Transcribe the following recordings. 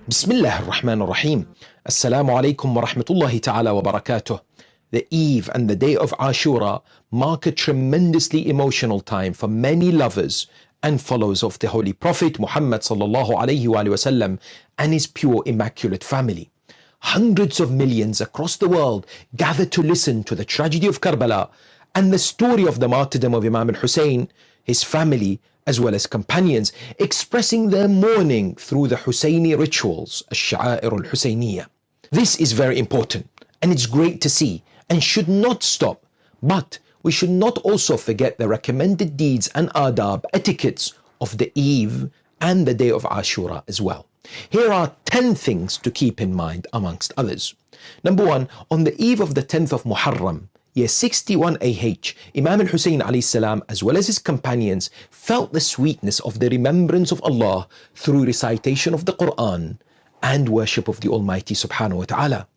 Bismillah ar-Rahman ar-Rahim. Assalamu alaikum wa rahmatullahi ta'ala wa barakatuh. The eve and the day of Ashura mark a tremendously emotional time for many lovers and followers of the Holy Prophet Muhammad sallallahu alayhi wa sallam and his pure immaculate family. Hundreds of millions across the world gather to listen to the tragedy of Karbala and the story of the martyrdom of Imam Hussain, his family, as well as companions, expressing their mourning through the Hussaini rituals, Ash-Sha'air al-Husayniyah. This is very important and it's great to see and should not stop, but we should not also forget the recommended deeds and adab, etiquettes of the eve and the day of Ashura as well. Here are 10 things to keep in mind amongst others. Number 1, on the eve of the 10th of Muharram, year 61 AH, Imam Hussain alayhi salam as well as his companions felt the sweetness of the remembrance of Allah through recitation of the Quran and worship of the Almighty subhanahu wa ta'ala.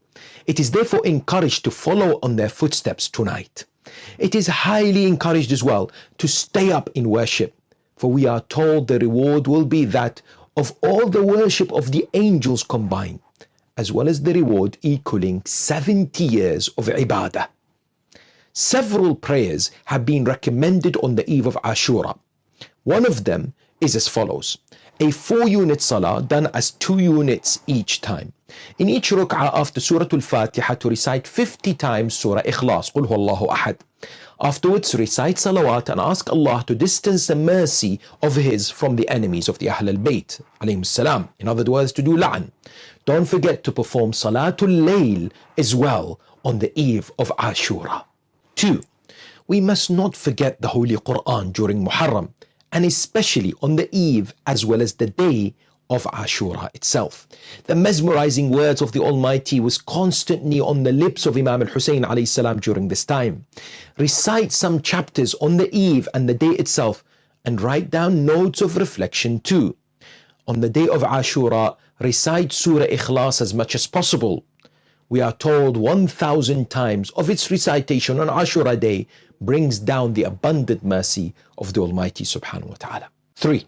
It is therefore encouraged to follow on their footsteps tonight. It is highly encouraged as well to stay up in worship, for we are told the reward will be that of all the worship of the angels combined, as well as the reward equaling 70 years of ibadah. Several prayers have been recommended on the eve of Ashura. One of them is as follows: a 4-unit salah done as 2 units each time. In each ruk'ah after Surah Al-Fatiha to recite 50 times Surah Ikhlas, Qul Huwallahu Ahad. Afterwards recite salawat and ask Allah to distance the mercy of His from the enemies of the Ahl al-Bayt, alayhim salam. In other words, to do la'an. Don't forget to perform Salatul Layl as well on the eve of Ashura. 2. We must not forget the Holy Quran during Muharram, and especially on the eve as well as the day of Ashura itself. The mesmerizing words of the Almighty was constantly on the lips of Imam Hussain alayhi salam during this time. Recite some chapters on the eve and the day itself and write down notes of reflection too. On the day of Ashura, recite Surah Ikhlas as much as possible. We are told 1,000 times of its recitation on Ashura day brings down the abundant mercy of the Almighty subhanahu wa ta'ala. 3.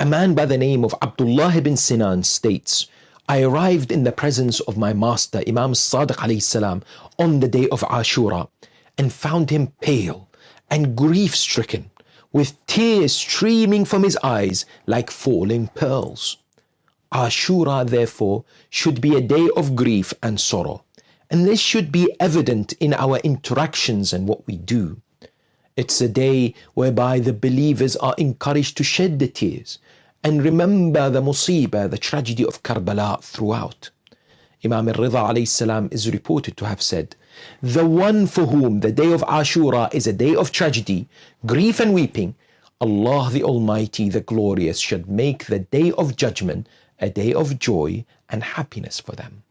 A man by the name of Abdullah ibn Sinan states, I arrived in the presence of my master Imam Sadiq alayhi salam on the day of Ashura and found him pale and grief-stricken with tears streaming from his eyes like falling pearls. Ashura therefore should be a day of grief and sorrow, and this should be evident in our interactions and what we do. It's a day whereby the believers are encouraged to shed the tears and remember the musibah, the tragedy of Karbala throughout. Imam al-Rida alayhi salam is reported to have said, the one for whom the day of Ashura is a day of tragedy, grief and weeping, Allah the Almighty, the Glorious, should make the day of judgment a day of joy and happiness for them.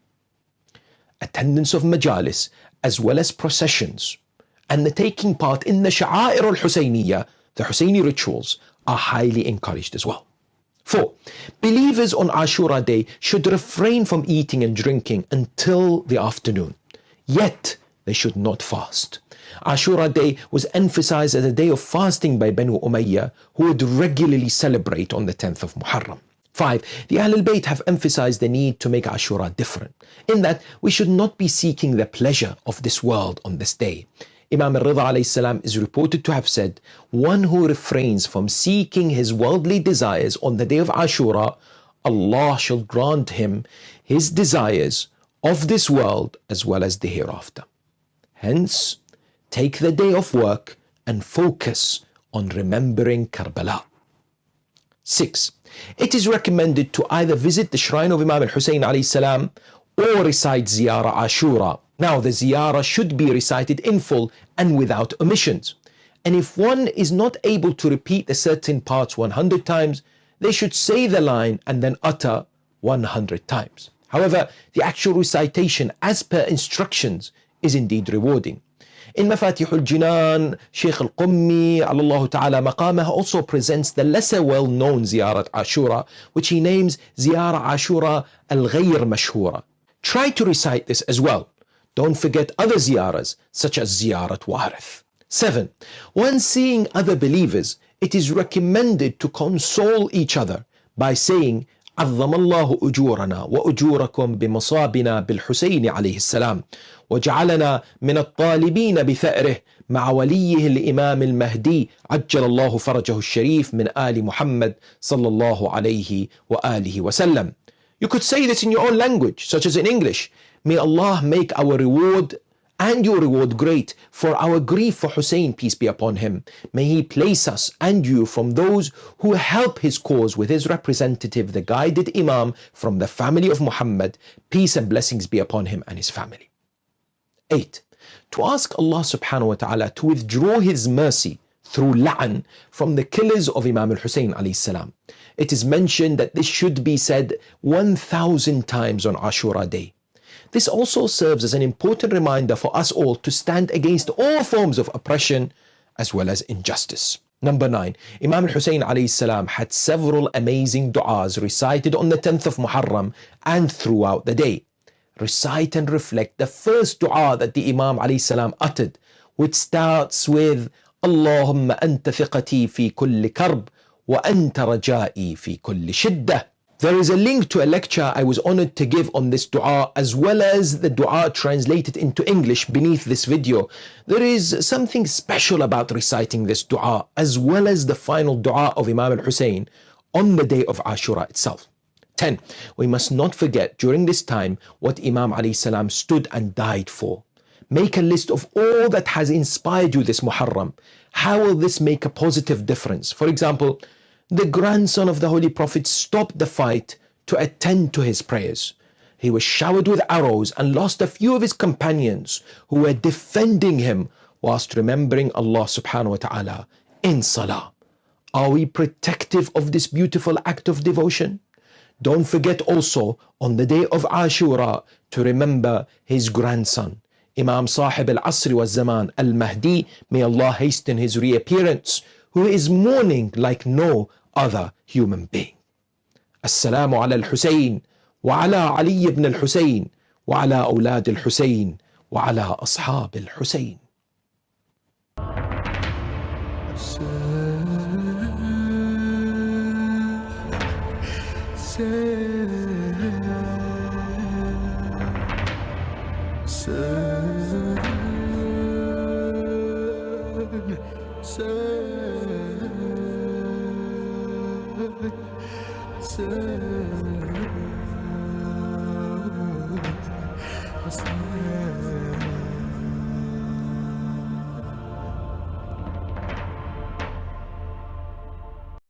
Attendance of majalis as well as processions and the taking part in the Sha'air al-Husayniyah, the Hussaini rituals, are highly encouraged as well. 4. Believers on Ashura day should refrain from eating and drinking until the afternoon. Yet they should not fast. Ashura day was emphasized as a day of fasting by Banu Umayyah, who would regularly celebrate on the 10th of Muharram. 5. The Ahl al-Bayt have emphasized the need to make Ashura different, in that we should not be seeking the pleasure of this world on this day. Imam al-Rida alayhi salam is reported to have said, one who refrains from seeking his worldly desires on the day of Ashura, Allah shall grant him his desires of this world as well as the hereafter. Hence, take the day off work and focus on remembering Karbala. 6. It is recommended to either visit the shrine of Imam Hussain alayhi salam or recite Ziyarah Ashura. Now the Ziyarah should be recited in full and without omissions. And if one is not able to repeat the certain parts 100 times, they should say the line and then utter 100 times. However, the actual recitation as per instructions is indeed rewarding. In Mafatih al-Jinan, Sheikh al-Qummi, Allah Ta'ala Maqamah, also presents the lesser well-known Ziyarat Ashura, which he names Ziyara Ashura al-Ghayr Mashhura. Try to recite this as well. Don't forget other ziyaras, such as Ziyarat Warith. 7. When seeing other believers, it is recommended to console each other by saying, عظم الله أجورنا وأجوركم بمصابنا بالحسين عليه السلام وجعلنا من الطالبين بثأره مع وليه الإمام المهدي عجل الله فرجه الشريف من آل محمد صلى الله عليه وآله وسلم. You could say this in your own language, such as in English. May Allah make our reward and your reward great for our grief for Hussein, peace be upon him. May he place us and you from those who help his cause with his representative, the guided Imam from the family of Muhammad, peace and blessings be upon him and his family. 8. To ask Allah subhanahu wa ta'ala to withdraw his mercy through la'an from the killers of Imam Hussain alayhi salam. It is mentioned that this should be said 1,000 times on Ashura day. This also serves as an important reminder for us all to stand against all forms of oppression as well as injustice. Number 9. Imam Hussain alayhi salam had several amazing du'as recited on the 10th of Muharram and throughout the day. Recite and reflect the first du'a that the Imam alayhi salam uttered, which starts with Allahumma anta thiqati fi kulli karb wa anta raja'i fi kulli shiddah. There is a link to a lecture I was honored to give on this dua, as well as the dua translated into English beneath this video. There is something special about reciting this dua, as well as the final dua of Imam al-Hussein on the day of Ashura itself. 10. We must not forget during this time what Imam alayhi salam stood and died for. Make a list of all that has inspired you this Muharram. How will this make a positive difference? For example, the grandson of the Holy Prophet stopped the fight to attend to his prayers. He was showered with arrows and lost a few of his companions who were defending him whilst remembering Allah subhanahu wa ta'ala in salah. Are we protective of this beautiful act of devotion? Don't forget also on the day of Ashura to remember his grandson, Imam Sahib al-Asr wa Zaman al-Mahdi, may Allah hasten his reappearance, who is mourning like no other human being. Assalamu ala al-Hussein wa ala Ali ibn al-Hussein wa ala awlad al-Hussein wa ala ashab al-Hussein. Say